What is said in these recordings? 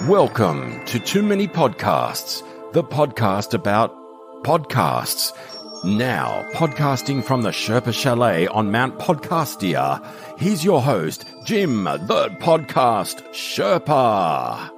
Welcome to Too Many Podcasts, the podcast about podcasts. Now, podcasting from the Sherpa Chalet on Mount Podcastia, here's your host, Jim, the podcast Sherpa.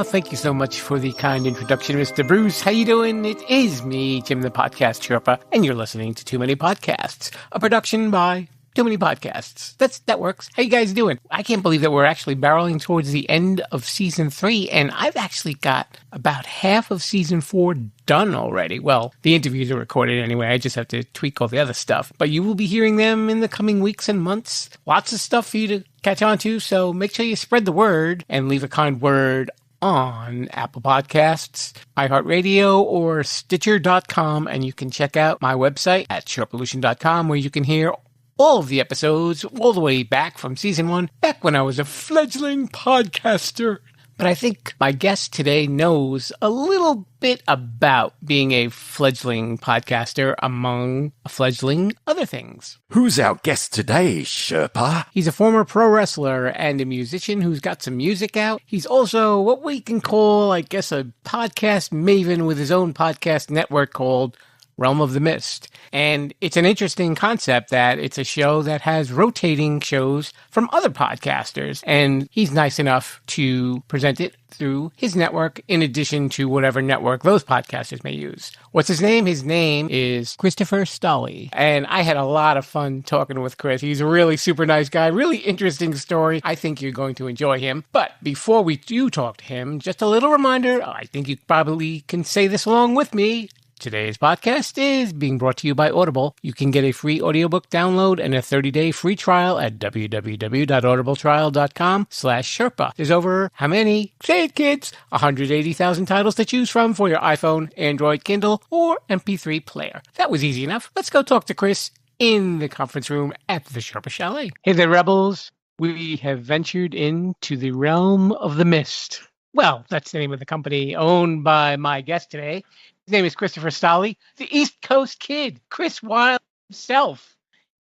Thank you so much for the kind introduction, Mr. Bruce. How you doing? It is me, Jim, the podcast Sherpa, and you're listening to Too Many Podcasts, a production by Too Many Podcasts. That works. How you guys doing? I can't believe that we're actually barreling towards the end of season 3, and I've actually got about half of season 4 done already. Well, the interviews are recorded anyway. I just have to tweak all the other stuff. But you will be hearing them in the coming weeks and months. Lots of stuff for you to catch on to, so make sure you spread the word and leave a kind word on Apple Podcasts, iHeartRadio, or Stitcher.com, and you can check out my website at Sherpalution.com, where you can hear all of the episodes all the way back from season 1, back when I was a fledgling podcaster. But I think my guest today knows a little bit about being a fledgling podcaster among a fledgling other things. Who's our guest today, Sherpa? He's a former pro wrestler and a musician who's got some music out. He's also what we can call, I guess, a podcast maven with his own podcast network called Realm of the Mist. And it's an interesting concept that it's a show that has rotating shows from other podcasters. And he's nice enough to present it through his network in addition to whatever network those podcasters may use. What's his name? His name is Christopher Stolle. And I had a lot of fun talking with Chris. He's a really super nice guy, really interesting story. I think you're going to enjoy him. But before we do talk to him, just a little reminder, I think you probably can say this along with me. Today's podcast is being brought to you by Audible. You can get a free audiobook download and a 30-day free trial at www.audibletrial.com/Sherpa. There's over, how many? Say it, kids! 180,000 titles to choose from for your iPhone, Android, Kindle, or MP3 player. That was easy enough. Let's go talk to Chris in the conference room at the Sherpa Chalet. Hey there, Rebels. We have ventured into the realm of the mist. Well, that's the name of the company owned by my guest today. His name is Christopher Stolle, the East Coast Kid, Chris Wilde himself.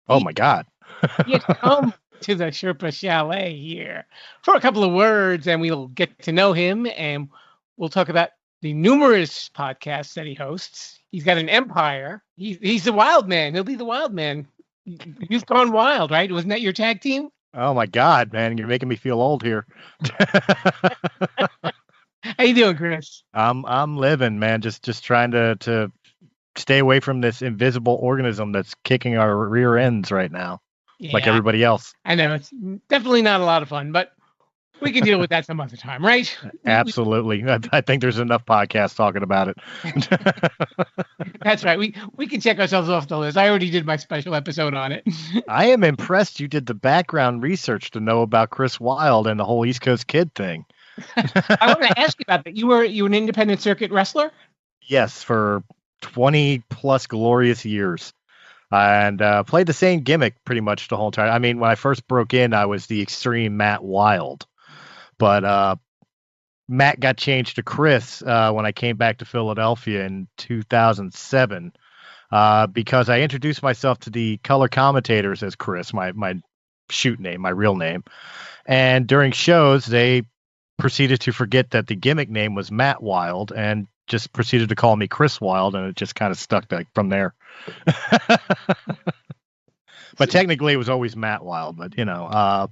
Oh, my God. He had come to the Sherpa Chalet here for a couple of words, and we'll get to know him, and we'll talk about the numerous podcasts that he hosts. He's got an empire. He's the wild man. He'll be the wild man. You've gone wild, right? Wasn't that your tag team? Oh, my God, man. You're making me feel old here. How you doing, Chris? I'm living, man. Just trying to stay away from this invisible organism that's kicking our rear ends right now, like everybody else. I know it's definitely not a lot of fun, but we can deal with that some other time, right? Absolutely. I think there's enough podcasts talking about it. That's right. We can check ourselves off the list. I already did my special episode on it. I am impressed you did the background research to know about Chris Wilde and the whole East Coast Kid thing. I want to ask you about that. You were an independent circuit wrestler? Yes, for 20 plus glorious years. And played the same gimmick pretty much the whole time. I mean, when I first broke in, I was the extreme Matt Wilde. But Matt got changed to Chris when I came back to Philadelphia in 2007 because I introduced myself to the color commentators as Chris, my shoot name, my real name. And during shows, they proceeded to forget that the gimmick name was Matt Wilde and just proceeded to call me Chris Wilde, and it just kind of stuck from there. But technically it was always Matt Wilde, but I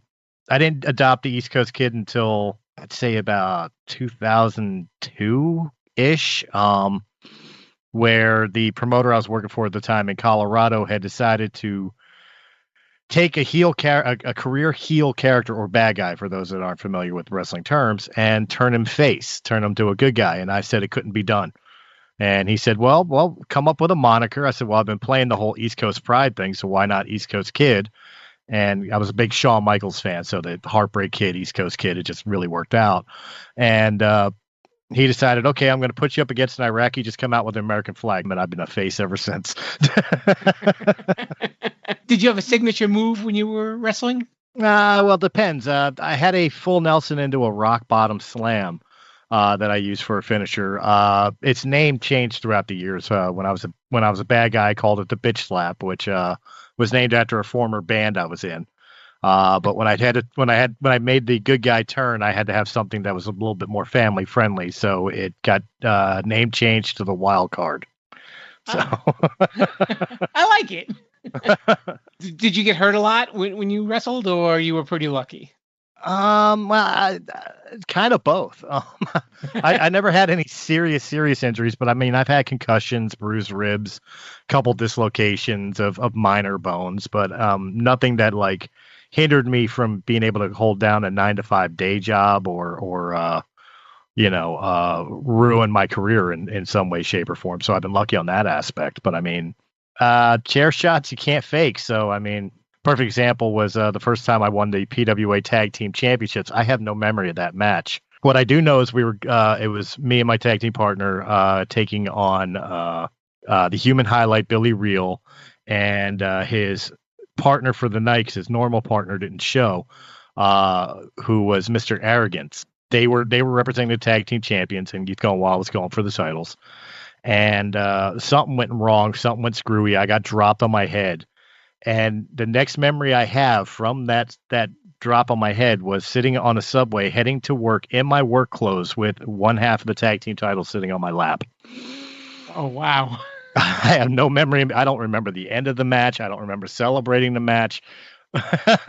didn't adopt the East Coast Kid until I'd say about 2002-ish, where the promoter I was working for at the time in Colorado had decided to take a career heel character or bad guy, for those that aren't familiar with wrestling terms, and turn him face, turn him to a good guy. And I said it couldn't be done. And he said, well, come up with a moniker. I said, well, I've been playing the whole East Coast Pride thing, so why not East Coast Kid? And I was a big Shawn Michaels fan, so the Heartbreak Kid, East Coast Kid, it just really worked out. And he decided, okay, I'm going to put you up against an Iraqi, just come out with an American flag. And I've been a face ever since. Did you have a signature move when you were wrestling? Well, it depends. I had a full Nelson into a rock bottom slam that I used for a finisher. Its name changed throughout the years. When I was a bad guy, I called it the bitch slap, which was named after a former band I was in. But when I made the good guy turn, I had to have something that was a little bit more family friendly. So it got name changed to the Wild Card. So I like it. Did you get hurt a lot when you wrestled, or you were pretty lucky? Well, kind of both. I never had any serious injuries, but I mean, I've had concussions, bruised ribs, couple dislocations of minor bones, but nothing that like hindered me from being able to hold down a 9-to-5 day job or ruin my career in some way, shape, or form. So I've been lucky on that aspect. But I mean, chair shots you can't fake. So I mean, perfect example was the first time I won the PWA Tag Team Championships. I have no memory of that match. What I do know is it was me and my tag team partner taking on the Human Highlight, Billy Reel, and his partner for the night, 'cause his normal partner didn't show, who was Mr. Arrogance. They were representing the tag team champions, and Keith Gonwall was going for the titles. And something went wrong, something went screwy. I got dropped on my head. And the next memory I have from that drop on my head was sitting on a subway heading to work in my work clothes with one half of the tag team title sitting on my lap. Oh, wow. I have no memory. I don't remember the end of the match. I don't remember celebrating the match. I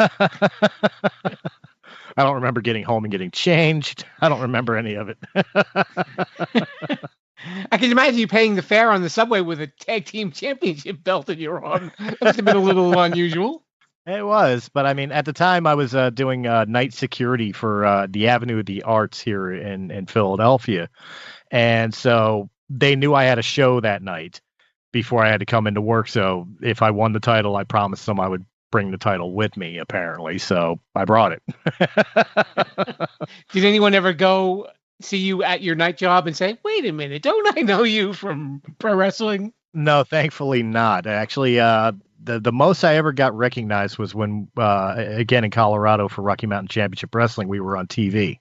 don't remember getting home and getting changed. I don't remember any of it. I can imagine you paying the fare on the subway with a tag team championship belt in your arm. That must have been a little unusual. It was, but I mean, at the time I was doing night security for the Avenue of the Arts here in Philadelphia. And so they knew I had a show that night before I had to come into work. So if I won the title, I promised them I would bring the title with me, apparently. So I brought it. Did anyone ever go see you at your night job and say, wait a minute, don't I know you from pro wrestling? No, thankfully not. Actually, the most I ever got recognized was when, again, in Colorado for Rocky Mountain Championship Wrestling, we were on TV.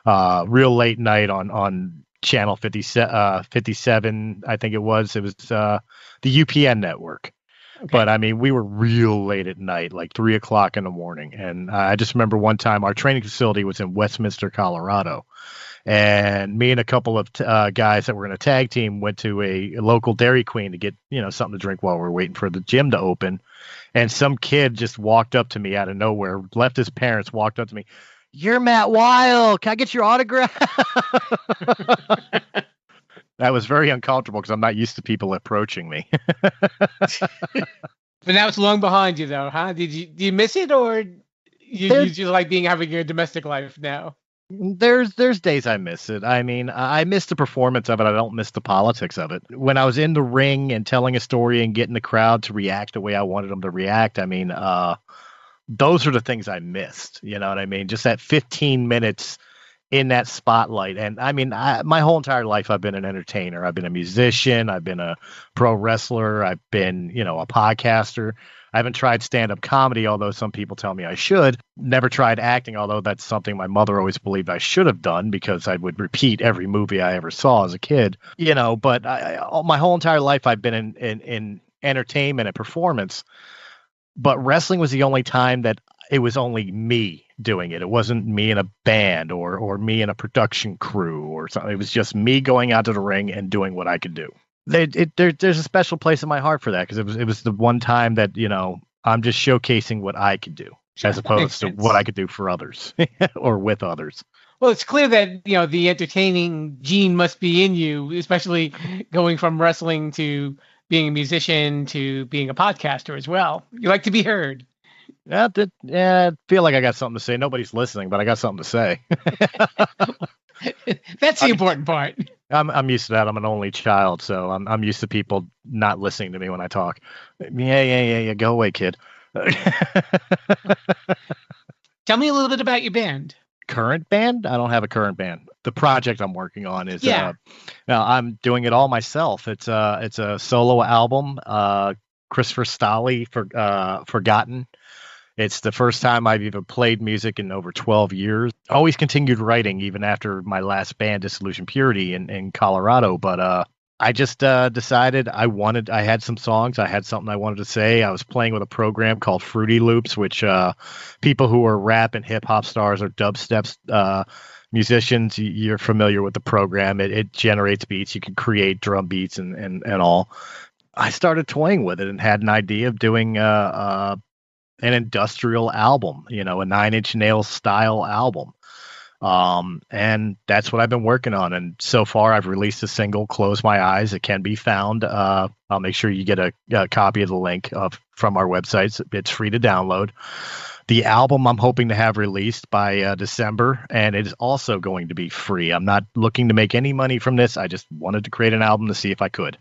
Real late night on Channel 57, I think it was. It was the UPN network. Okay. But I mean, we were real late at night, like 3 o'clock in the morning. And I just remember one time our training facility was in Westminster, Colorado. And me and a couple of guys that were in a tag team went to a local Dairy Queen to get, something to drink while we were waiting for the gym to open. And some kid just walked up to me out of nowhere, left his parents, walked up to me. You're Matt Wild. Can I get your autograph? That was very uncomfortable because I'm not used to people approaching me. But now it's long behind you, though, huh? Do you miss it, or you just like having your domestic life now? There's days I miss it. I mean, I miss the performance of it. I don't miss the politics of it. When I was in the ring and telling a story and getting the crowd to react the way I wanted them to react, I mean, those are the things I missed. You know what I mean? Just that 15 minutes in that spotlight. And I mean, my whole entire life, I've been an entertainer. I've been a musician. I've been a pro wrestler. I've been, a podcaster. I haven't tried stand-up comedy, although some people tell me I should. Never tried acting, although that's something my mother always believed I should have done because I would repeat every movie I ever saw as a kid. But my whole entire life I've been in entertainment and performance. But wrestling was the only time that it was only me doing it. It wasn't me in a band or me in a production crew or something. It was just me going out to the ring and doing what I could do. There's a special place in my heart for that because it was the one time that I'm just showcasing what I could do as opposed to what I could do for others or with others. Well, it's clear that the entertaining gene must be in you, especially going from wrestling to being a musician to being a podcaster as well. You like to be heard. I feel like I got something to say. Nobody's listening, but I got something to say. That's the important part. I'm used to that. I'm an only child, so I'm used to people not listening to me when I talk. Yeah. Go away, kid. Tell me a little bit about your band. Current band? I don't have a current band. The project I'm working on is I'm doing it all myself. It's a solo album. Christopher Stolle, Forgotten. It's the first time I've even played music in over 12 years. Always continued writing even after my last band, Dissolution Purity, in Colorado. But I just decided I had some songs. I had something I wanted to say. I was playing with a program called Fruity Loops, which people who are rap and hip hop stars or dubstep musicians, you're familiar with the program. It generates beats. You can create drum beats and all. I started toying with it and had an idea of doing an industrial album, a Nine Inch Nails style album. And that's what I've been working on. And so far I've released a single, Close My Eyes. It can be found. I'll make sure you get a copy of the link from our websites. It's free to download. The album I'm hoping to have released by December, and it is also going to be free. I'm not looking to make any money from this. I just wanted to create an album to see if I could.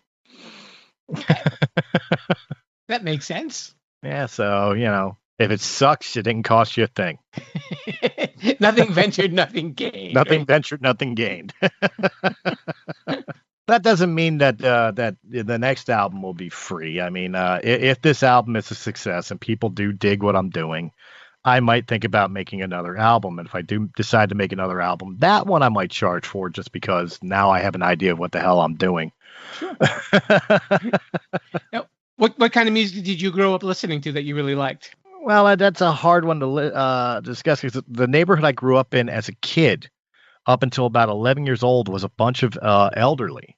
That makes sense. Yeah. So, if it sucks, it didn't cost you a thing. Nothing ventured, nothing gained. Nothing ventured, nothing gained. That doesn't mean that the next album will be free. I mean, if this album is a success and people do dig what I'm doing, I might think about making another album. And if I do decide to make another album, that one I might charge for, just because now I have an idea of what the hell I'm doing. Sure. Now, what kind of music did you grow up listening to that you really liked? Well, that's a hard one to discuss, because the neighborhood I grew up in as a kid, up until about 11 years old, was a bunch of elderly.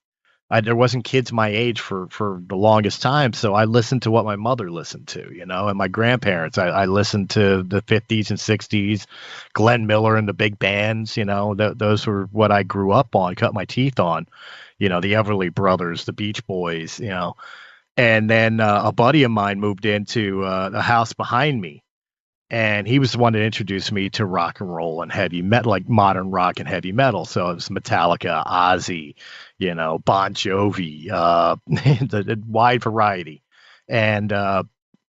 There wasn't kids my age for the longest time, so I listened to what my mother listened to, and my grandparents. I listened to the 50s and 60s, Glenn Miller and the big bands. Those were what I grew up on, cut my teeth on. The Everly Brothers, the Beach Boys, And then a buddy of mine moved into the house behind me, and he was the one that introduced me to rock and roll and heavy metal, like modern rock and heavy metal. So it was Metallica, Ozzy, Bon Jovi, the wide variety. And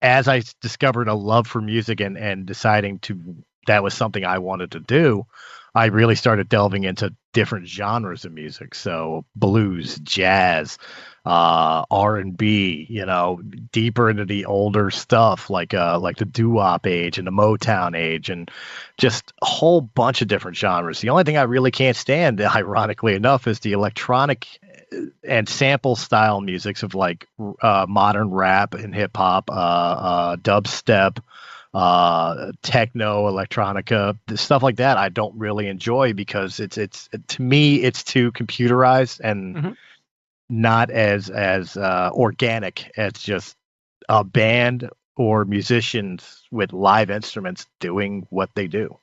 as I discovered a love for music and deciding that was something I wanted to do, I really started delving into different genres of music. So blues, jazz, R&B, deeper into the older stuff, like the doo-wop age and the Motown age, and just a whole bunch of different genres. The only thing I really can't stand, ironically enough, is the electronic and sample style musics of like modern rap and hip hop, dubstep, techno, electronica, stuff like that. I don't really enjoy, because it's to me it's too computerized and not as organic as just a band or musicians with live instruments doing what they do.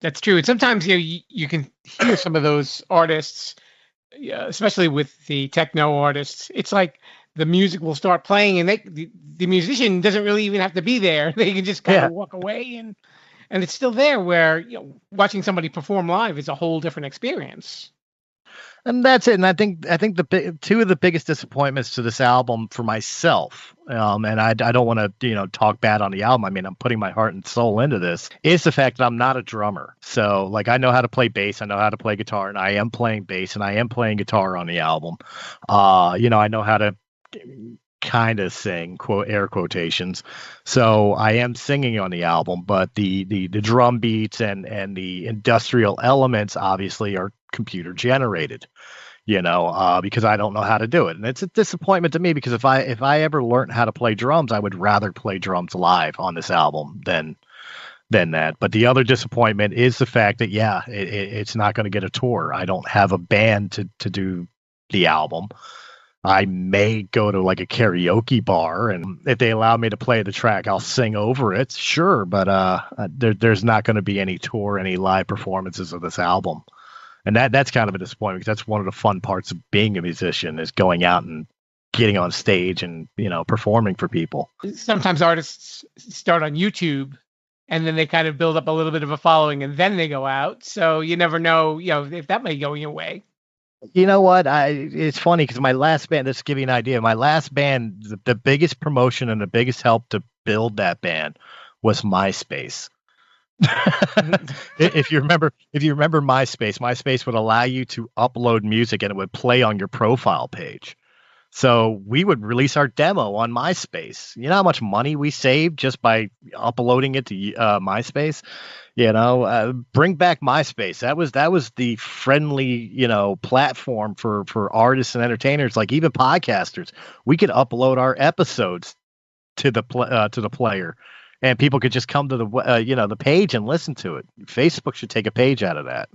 That's true. And sometimes you can hear some of those artists, especially with the techno artists. It's like the music will start playing, and the musician doesn't really even have to be there. They can just kind of walk away, and it's still there. Where watching somebody perform live is a whole different experience. And that's it. And I think two of the biggest disappointments to this album for myself, and I don't want to talk bad on the album. I mean, I'm putting my heart and soul into this, is the fact that I'm not a drummer. So like, I know how to play bass, I know how to play guitar, and I am playing bass and I am playing guitar on the album. I know how to kind of sing, quote, air quotations. So I am singing on the album, but the drum beats and the industrial elements obviously are computer generated, because I don't know how to do it. And it's a disappointment to me, because if I ever learned how to play drums, I would rather play drums live on this album than that. But the other disappointment is the fact that, it's not going to get a tour. I don't have a band to do the album. I may go to like a karaoke bar, and if they allow me to play the track, I'll sing over it. Sure. But there's not going to be any tour, any live performances of this album. And that's kind of a disappointment, because that's one of the fun parts of being a musician, is going out and getting on stage and, performing for people. Sometimes artists start on YouTube, and then they kind of build up a little bit of a following, and then they go out. So you never know, if that may go your way. You know what? It's funny, because my last band, just to give you an idea, my last band, the biggest promotion and the biggest help to build that band was MySpace. If you remember MySpace would allow you to upload music and it would play on your profile page. So we would release our demo on MySpace. You know how much money we saved just by uploading it to MySpace? Bring back MySpace. That was the friendly, platform for artists and entertainers, like even podcasters. We could upload our episodes to the player, and people could just come to the page and listen to it. Facebook should take a page out of that,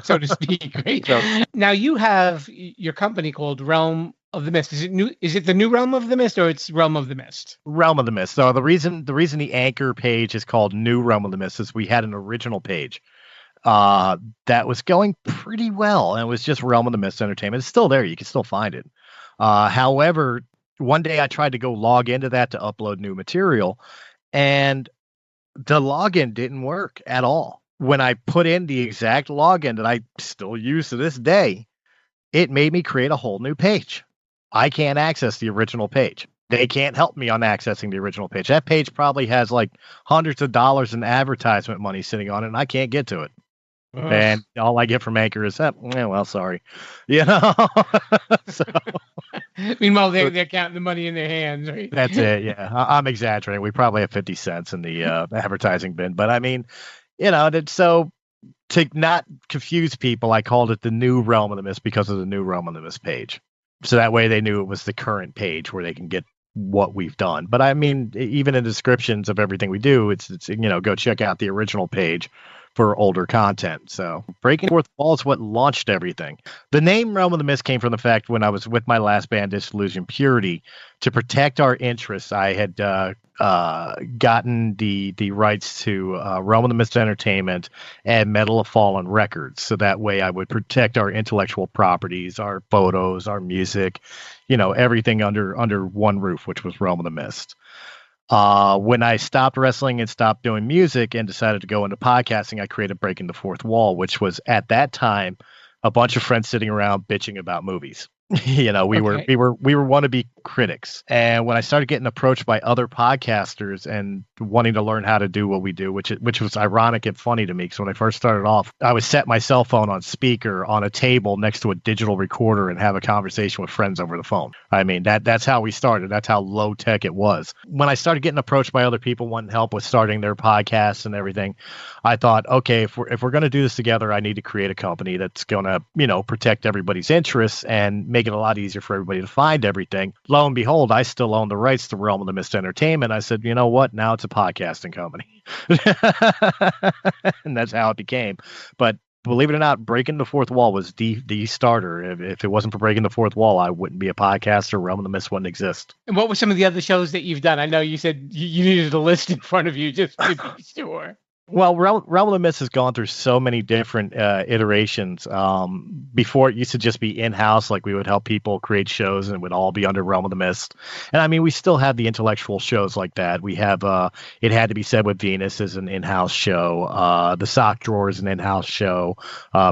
so to speak. Right? So, now you have your company called Realm of the Mist. Is it new? Is it the new Realm of the Mist, or it's Realm of the Mist? Realm of the Mist. So the reason the anchor page is called New Realm of the Mist is we had an original page that was going pretty well, and it was just Realm of the Mist Entertainment. It's still there. You can still find it. However, one day I tried to go log into that to upload new material, and the login didn't work at all. When I put in the exact login that I still use to this day, it made me create a whole new page. I can't access the original page. They can't help me on accessing the original page. That page probably has like hundreds of dollars in advertisement money sitting on it, and I can't get to it. Ugh. And all I get from Anchor is that, well, sorry. So, meanwhile, they're counting the money in their hands, right? That's it, yeah. I'm exaggerating. We probably have 50 cents in the advertising bin. But I mean, so to not confuse people, I called it the New Realm of the Mist because of the New Realm of the Mist page. So that way they knew it was the current page where they can get what we've done. But I mean, even in descriptions of everything we do, it's go check out the original page for older content. So Breaking the Fourth Wall is what launched everything. The name Realm of the Mist came from the fact when I was with my last band, Disillusion Purity, to protect our interests, I had gotten the rights to Realm of the Mist Entertainment and Medal of Fallen Records. So that way I would protect our intellectual properties, our photos, our music, everything under one roof, which was Realm of the Mist. When I stopped wrestling and stopped doing music and decided to go into podcasting, I created Breaking the Fourth Wall, which was at that time a bunch of friends sitting around bitching about movies. We were wannabe critics. And when I started getting approached by other podcasters and wanting to learn how to do what we do, which was ironic and funny to me, because when I first started off, I would set my cell phone on speaker on a table next to a digital recorder and have a conversation with friends over the phone. I mean, that's how we started. That's how low tech it was. When I started getting approached by other people wanting help with starting their podcasts and everything, I thought, okay, if we're going to do this together, I need to create a company that's going to, protect everybody's interests and make it a lot easier for everybody to find everything. Lo and behold, I still own the rights to Realm of the Mist Entertainment. I said, you know what? Now it's a podcasting company. And that's how it became. But believe it or not, Breaking the Fourth Wall was the starter. If it wasn't for Breaking the Fourth Wall, I wouldn't be a podcaster. Realm of the Mist wouldn't exist. And what were some of the other shows that you've done? I know you said you needed a list in front of you just to be sure. Well, Realm of the Mist has gone through so many different iterations. Before, it used to just be in-house, like we would help people create shows and it would all be under Realm of the Mist. And I mean, we still have the intellectual shows like that. We have It Had to Be Said with Venus is an in-house show. The Sock Drawer is an in-house show.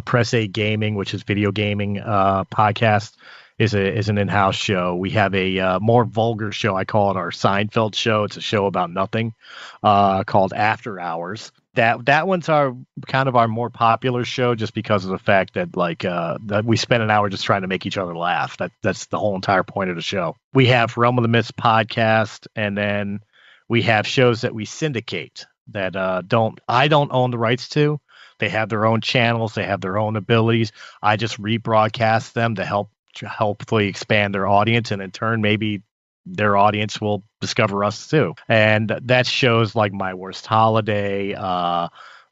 Press A Gaming, which is video gaming podcast, is an in-house show. We have a more vulgar show. I call it our Seinfeld show. It's a show about nothing called After Hours. That one's our kind of our more popular show, just because of the fact that that we spend an hour just trying to make each other laugh. That's the whole entire point of the show. We have Realm of the Mist podcast, and then we have shows that we syndicate that I don't own the rights to. They have their own channels, they have their own abilities. I just rebroadcast them to hopefully expand their audience, and in turn maybe their audience will discover us too. And that shows like My Worst Holiday,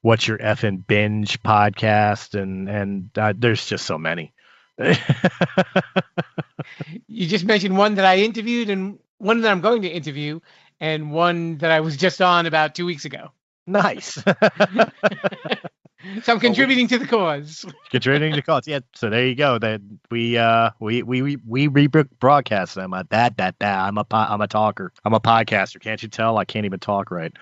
What's Your Effin' Binge podcast, and there's just so many. You just mentioned one that I interviewed and one that I'm going to interview and one that I was just on about 2 weeks ago. Nice. So I'm contributing to the cause. Contributing to the cause, yeah. So there you go. That we rebroadcast them. I'm a talker. I'm a podcaster. Can't you tell? I can't even talk right.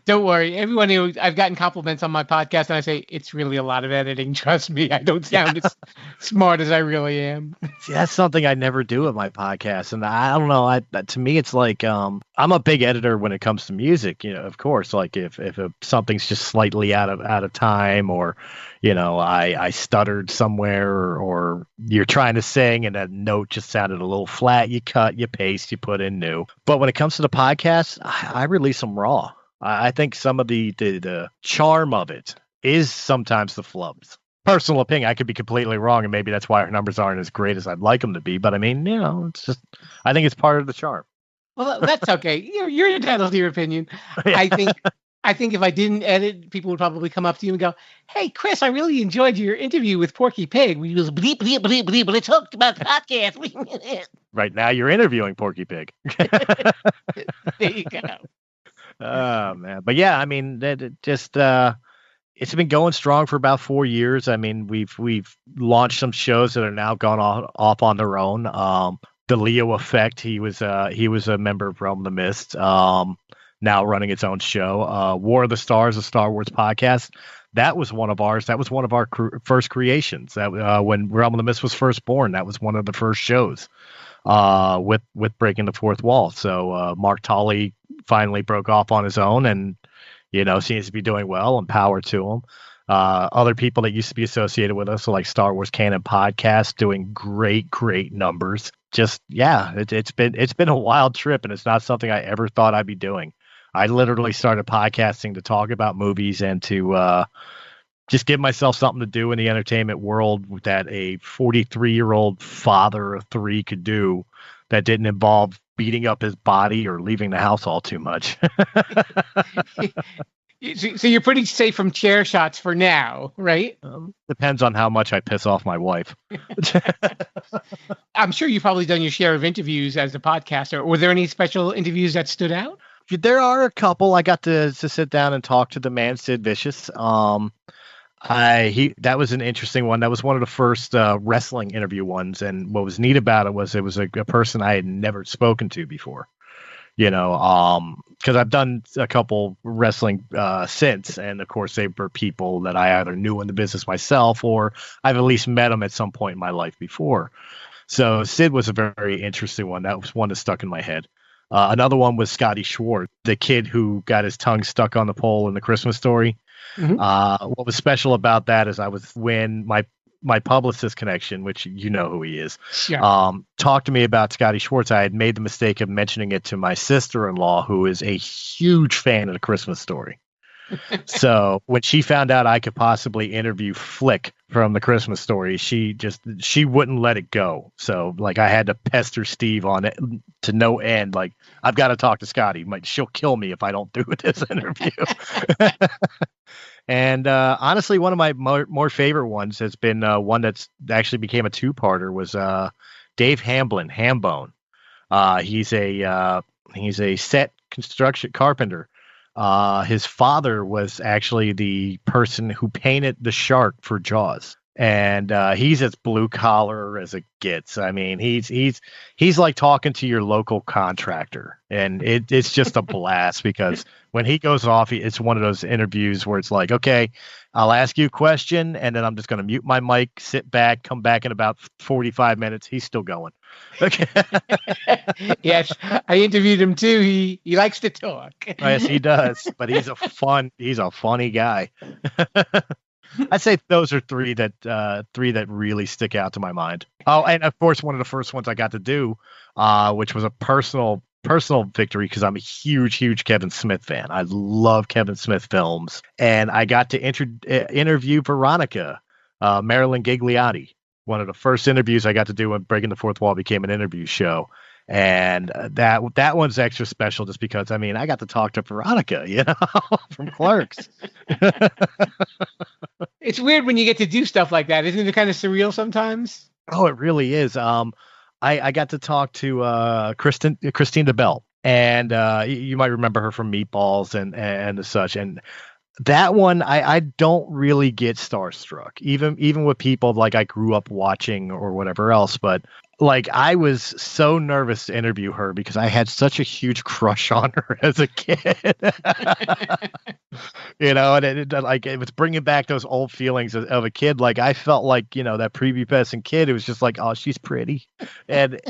Don't worry. Everyone who I've gotten compliments on my podcast, and I say it's really a lot of editing. Trust me, I don't sound as smart as I really am. See, that's something I never do with my podcast, and I don't know. To me, it's like I'm a big editor when it comes to music. Of course, like if something's just slightly out of time, or I stuttered somewhere, or you're trying to sing and that note just sounded a little flat, you cut, you paste, you put in new. But when it comes to the podcast, I release them raw. I think some of the charm of it is sometimes the flubs. Personal opinion, I could be completely wrong, and maybe that's why our numbers aren't as great as I'd like them to be. But I mean, it's just, I think it's part of the charm. Well, that's okay. You're entitled to your opinion. Yeah. I think if I didn't edit, people would probably come up to you and go, "Hey, Chris, I really enjoyed your interview with Porky Pig. We was bleep bleep bleep bleep, but it talked about the podcast." Right now, you're interviewing Porky Pig. There you go. Oh man, but yeah, I mean, it's been going strong for about 4 years. I mean, we've launched some shows that are now gone off on their own. The Leo Effect, he was a member of Realm of the Mist. Now running its own show. War of the Stars, a Star Wars podcast. That was one of ours. That was one of our first creations. That when Realm of the Mist was first born, that was one of the first shows. With breaking the fourth wall. So Mark Tolley finally broke off on his own, and seems to be doing well, and power to him. Other people that used to be associated with us, so like Star Wars Canon Podcast, doing great numbers. Just it's been a wild trip, and it's not something I ever thought I'd be doing. I literally started podcasting to talk about movies and to just give myself something to do in the entertainment world that a 43-year-old father of 3 could do that didn't involve beating up his body or leaving the house all too much. So you're pretty safe from chair shots for now, right? Depends on how much I piss off my wife. I'm sure you've probably done your share of interviews as a podcaster. Were there any special interviews that stood out? There are a couple. I got to sit down and talk to the man Sid Vicious. That was an interesting one. That was one of the first wrestling interview ones, and what was neat about it was a person I had never spoken to before. Because I've done a couple wrestling since, and of course they were people that I either knew in the business myself or I've at least met them at some point in my life before. So Sid was a very interesting one. That was one that stuck in my head. Another one was Scotty Schwartz, the kid who got his tongue stuck on the pole in the Christmas Story. Mm-hmm. What was special about that is when my publicist connection, which you know who he is, talked to me about Scotty Schwartz. I had made the mistake of mentioning it to my sister-in-law, who is a huge fan of the Christmas Story. So when she found out I could possibly interview Flick from the Christmas Story, she wouldn't let it go. So like I had to pester Steve on it to no end. Like, I've got to talk to Scotty. She'll kill me if I don't do this interview. And honestly, one of my more favorite ones has been one that's actually became a 2-parter was Dave Hamblin, Hambone. He's a set construction carpenter. His father was actually the person who painted the shark for Jaws. And he's as blue collar as it gets. I mean, he's like talking to your local contractor, and it's just a blast because when he goes off, it's one of those interviews where it's like, okay, I'll ask you a question, and then I'm just going to mute my mic, sit back, come back in about 45 minutes. He's still going. Okay. Yes, I interviewed him too. He likes to talk. Yes, he does. But he's a funny guy. I'd say those are three that really stick out to my mind. Oh, and of course, one of the first ones I got to do, which was a personal victory because I'm a huge Kevin Smith fan. I love Kevin Smith films, and I got to interview Veronica, Marilyn Gigliotti. One of the first interviews I got to do when Breaking the Fourth Wall became an interview show. And that one's extra special just because, I mean, I got to talk to Veronica, from Clerks. It's weird when you get to do stuff like that. Isn't it kind of surreal sometimes? Oh, it really is. I got to talk to Christina Bell, and you might remember her from Meatballs and such. And that one, I don't really get starstruck, even with people like I grew up watching or whatever else. But like I was so nervous to interview her because I had such a huge crush on her as a kid. And it was bringing back those old feelings of a kid. Like I felt like, that prepubescent kid. It was just like, oh, she's pretty. And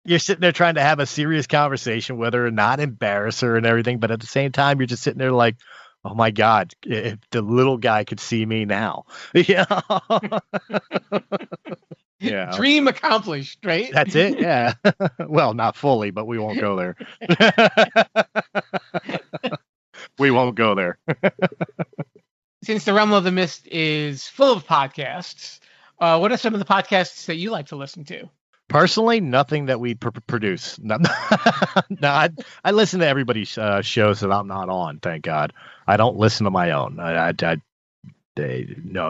you're sitting there trying to have a serious conversation with her and not embarrass her and everything. But at the same time, you're just sitting there like, oh my God, if the little guy could see me now. Yeah. Yeah. Dream accomplished, right? That's it. Yeah. Well, not fully, but we won't go there. We won't go there. Since the Realm of the Mist is full of podcasts, what are some of the podcasts that you like to listen to? Personally, nothing that we produce. No, I listen to everybody's shows that I'm not on. Thank God. I don't listen to my own. No,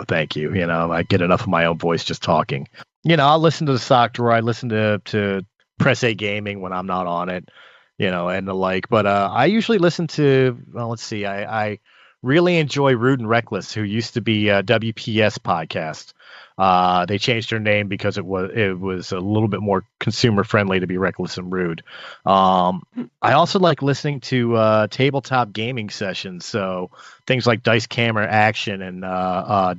thank you. I get enough of my own voice just talking. I'll listen to the Sock Drawer. I listen to Press A Gaming when I'm not on it, and the like. But I usually listen to, well, let's see. I really enjoy Rude and Reckless, who used to be a WPS podcast. They changed their name because it was a little bit more consumer friendly to be Reckless and Rude. I also like listening to tabletop gaming sessions, so things like Dice Camera Action and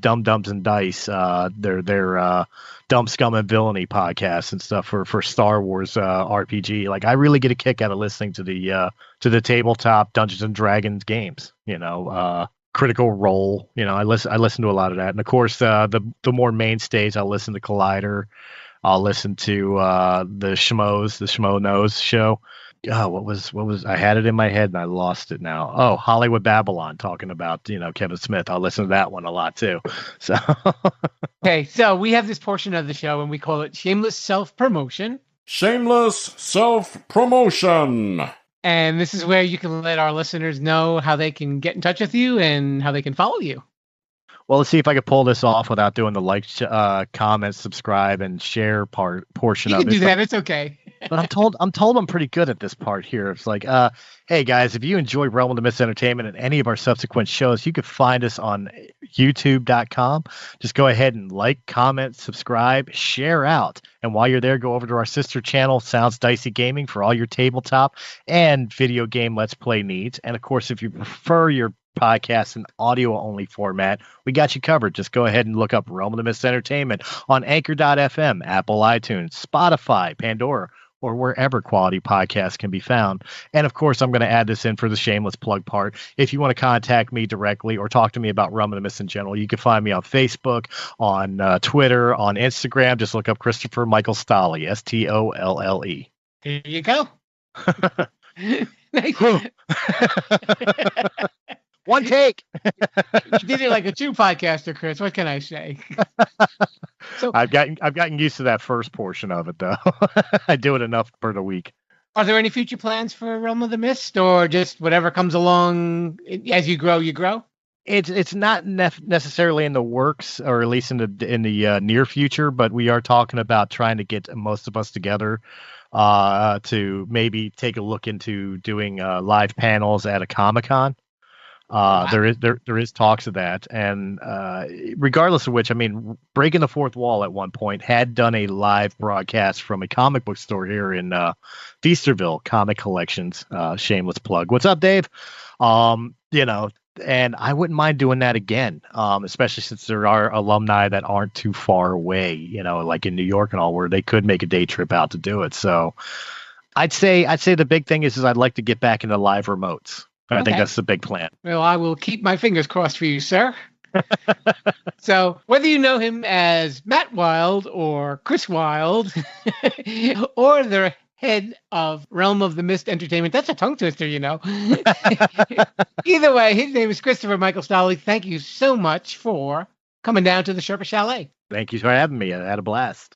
Dums and Dice. Their Dumb, Scum, and Villainy podcasts and stuff for Star Wars RPG. Like I really get a kick out of listening to the tabletop Dungeons and Dragons games. Critical Role, I listen to a lot of that, and of course the more mainstays. I'll listen to Collider, I'll listen to the Schmo Knows show. Oh, what was I had it in my head and I lost it now. Oh, Hollywood Babylon, talking about Kevin Smith. I'll listen to that one a lot too. So okay, so we have this portion of the show and we call it Shameless Self-Promotion. Shameless Self-Promotion. And this is where you can let our listeners know how they can get in touch with you and how they can follow you. Well, let's see if I can pull this off without doing the like, comment, subscribe, and share portion of it. You can do that. It's okay. But I'm told I'm pretty good at this part here. It's like, hey guys, if you enjoy Realm of the Mist Entertainment and any of our subsequent shows, you can find us on YouTube.com. Just go ahead and like, comment, subscribe, share out. And while you're there, go over to our sister channel, Sounds Dicey Gaming, for all your tabletop and video game Let's Play needs. And of course, if you prefer your podcast in audio only format, we got you covered. Just go ahead and look up Realm of the Mist Entertainment on Anchor.fm, Apple iTunes, Spotify, Pandora, or wherever quality podcasts can be found. And of course, I'm going to add this in for the shameless plug part. If you want to contact me directly or talk to me about Realm of the Mist in general, you can find me on Facebook, on Twitter, on Instagram. Just look up Christopher Michael Stolle, Stolle. Here you go. Nice. One take. You did it like a true podcaster, Chris. What can I say? So I've gotten used to that first portion of it, though. I do it enough per the week. Are there any future plans for Realm of the Mist, or just whatever comes along as you grow, you grow? It's not necessarily in the works, or at least in the near future. But we are talking about trying to get most of us together to maybe take a look into doing live panels at a Comic-Con. Wow. There is talks of that, and regardless of which, I mean, Breaking the Fourth Wall at one point had done a live broadcast from a comic book store here in Feasterville, Comic Collections. Shameless plug. What's up, Dave? And I wouldn't mind doing that again, especially since there are alumni that aren't too far away, like in New York and all, where they could make a day trip out to do it. So I'd say the big thing is I'd like to get back into live remotes. I think that's the big plan. Well, I will keep my fingers crossed for you, sir. So whether you know him as Matt Wild or Chris Wild or the head of Realm of the Mist Entertainment, that's a tongue twister, Either way, his name is Christopher Michael Stolle. Thank you so much for coming down to the Sherpa Chalet. Thank you for having me. I had a blast.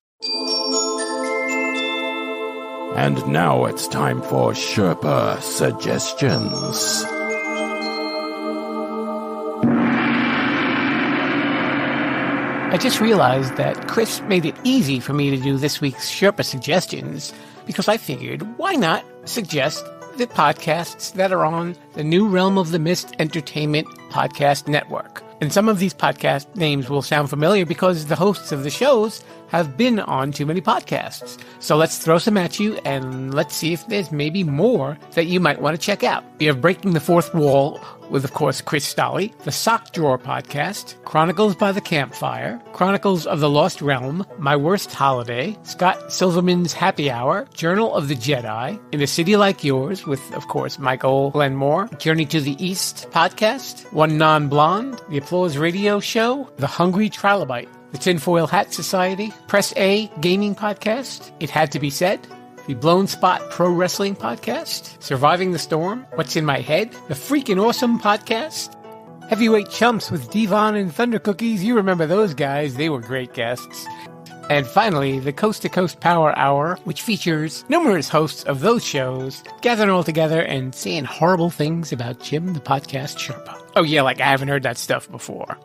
And now it's time for Sherpa Suggestions. I just realized that Chris made it easy for me to do this week's Sherpa Suggestions because I figured, why not suggest the podcasts that are on the new Realm of the Mist Entertainment Podcast Network. And some of these podcast names will sound familiar because the hosts of the shows have been on Too Many Podcasts. So let's throw some at you and let's see if there's maybe more that you might want to check out. We have Breaking the Fourth Wall with, of course, Chris Stolle, the Sock Drawer Podcast, Chronicles by the Campfire, Chronicles of the Lost Realm, My Worst Holiday, Scott Silverman's Happy Hour, Journal of the Jedi, In a City Like Yours with, of course, Michael Glenmore, Journey to the East Podcast, One Non-Blonde, The Applause Radio Show, The Hungry Trilobite, The Tinfoil Hat Society, Press A Gaming Podcast, It Had to Be Said, The Blown Spot Pro Wrestling Podcast, Surviving the Storm, What's in My Head, The Freaking Awesome Podcast, Heavyweight Chumps with Devon and Thunder Cookies. You remember those guys, they were great guests. And finally, the Coast to Coast Power Hour, which features numerous hosts of those shows gathering all together and saying horrible things about Jim the Podcast Sherpa. Oh yeah, like I haven't heard that stuff before.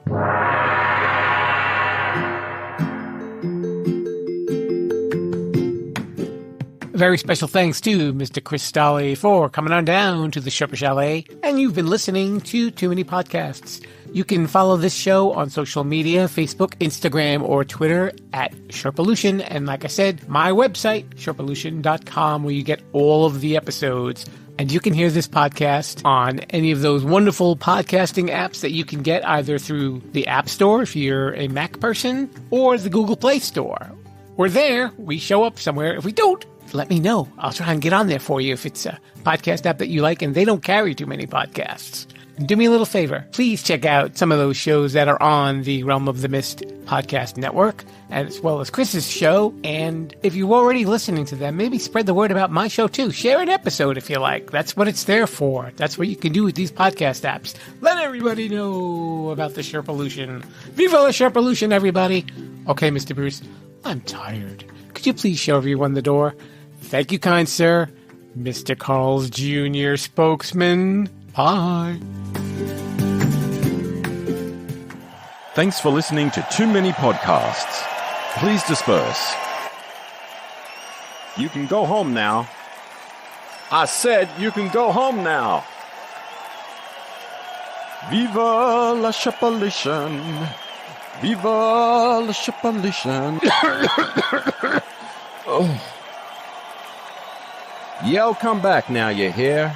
Very special thanks to Mr. Chris Stolle for coming on down to the Sherpa Chalet, and you've been listening to Too Many Podcasts. You can follow this show on social media, Facebook, Instagram, or Twitter at Sherpalution, and like I said, my website, Sherpalution.com, where you get all of the episodes. And you can hear this podcast on any of those wonderful podcasting apps that you can get either through the App Store if you're a Mac person, or the Google Play Store. We're there. We show up somewhere. If we don't, let me know. I'll try and get on there for you if it's a podcast app that you like and they don't carry too many podcasts. And do me a little favor. Please check out some of those shows that are on the Realm of the Mist Podcast Network, as well as Chris's show. And if you're already listening to them, maybe spread the word about my show too. Share an episode if you like. That's what it's there for. That's what you can do with these podcast apps. Let everybody know about the Sherpalution. Viva la Sherpalution, everybody. Okay, Mr. Bruce, I'm tired. Could you please show everyone the door? Thank you, kind sir. Mr. Carl's Jr. spokesman. Bye. Thanks for listening to Too Many Podcasts. Please disperse. You can go home now. I said you can go home now. Viva la Sherpalution. Viva la Sherpalution. Oh. Yo, come back now, you hear?